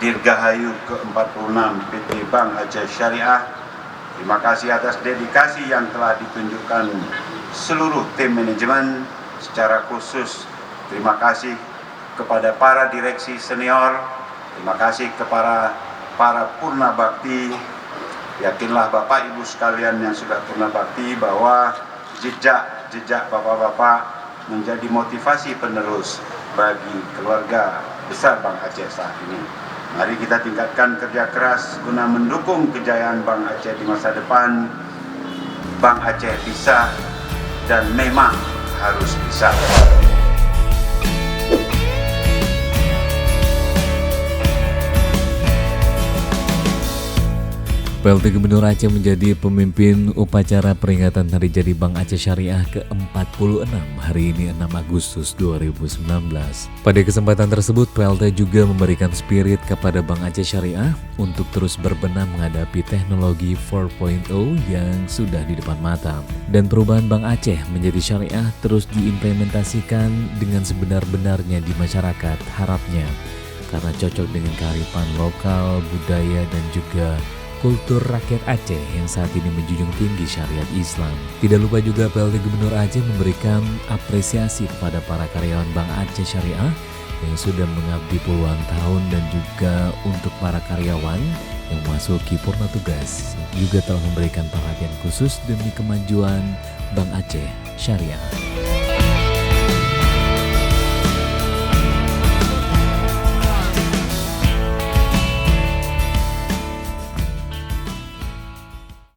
Dirgahayu ke-46 PT Bank Aceh Syariah. Terima kasih atas dedikasi yang telah ditunjukkan seluruh tim manajemen. Secara khusus terima kasih kepada para direksi senior, terima kasih kepada para purna bakti. Yakinlah Bapak Ibu sekalian yang sudah purna bakti bahwa jejak Bapak-Bapak menjadi motivasi penerus bagi keluarga besar Bank Aceh saat ini. Mari kita tingkatkan kerja keras guna mendukung kejayaan Bank Aceh di masa depan. Bank Aceh bisa dan memang harus bisa. PLT Gubernur Aceh menjadi pemimpin upacara peringatan Hari Jadi Bank Aceh Syariah ke-46 hari ini 6 Agustus 2019. Pada kesempatan tersebut, PLT juga memberikan spirit kepada Bank Aceh Syariah untuk terus berbenah menghadapi teknologi 4.0 yang sudah di depan mata. Dan perubahan Bank Aceh menjadi syariah terus diimplementasikan dengan sebenar-benarnya di masyarakat, harapnya karena cocok dengan kearifan lokal, budaya, dan juga kultur rakyat Aceh yang saat ini menjunjung tinggi syariat Islam. Tidak lupa juga PLT Gubernur Aceh memberikan apresiasi kepada para karyawan Bank Aceh Syariah yang sudah mengabdi puluhan tahun, dan juga untuk para karyawan yang memasuki purna tugas juga telah memberikan perhatian khusus demi kemajuan Bank Aceh Syariah.